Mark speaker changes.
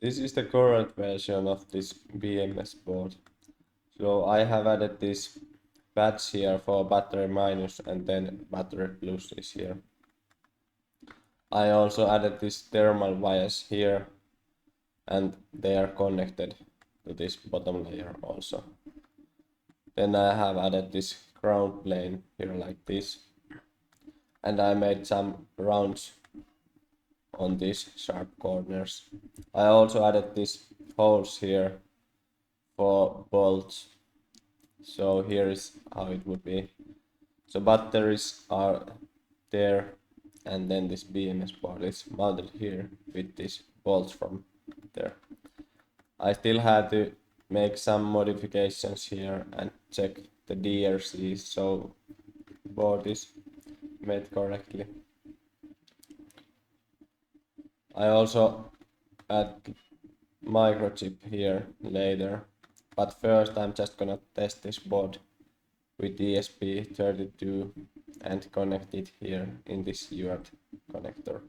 Speaker 1: This is the current version of this BMS board. So I have added this patch here for battery minus and then battery plus is here. I also added these thermal wires here and they are connected to this bottom layer also. Then I have added this ground plane here like this. And I made some rounds on these sharp corners. I also added these holes here for bolts. So here is how it would be. So batteries are there and then this BMS board is mounted here with these bolts from there. I still had to make some modifications here and check the DRC so board is made correctly. I also add microchip here later, but first I'm just gonna test this board with ESP32 and connect it here in this UART connector.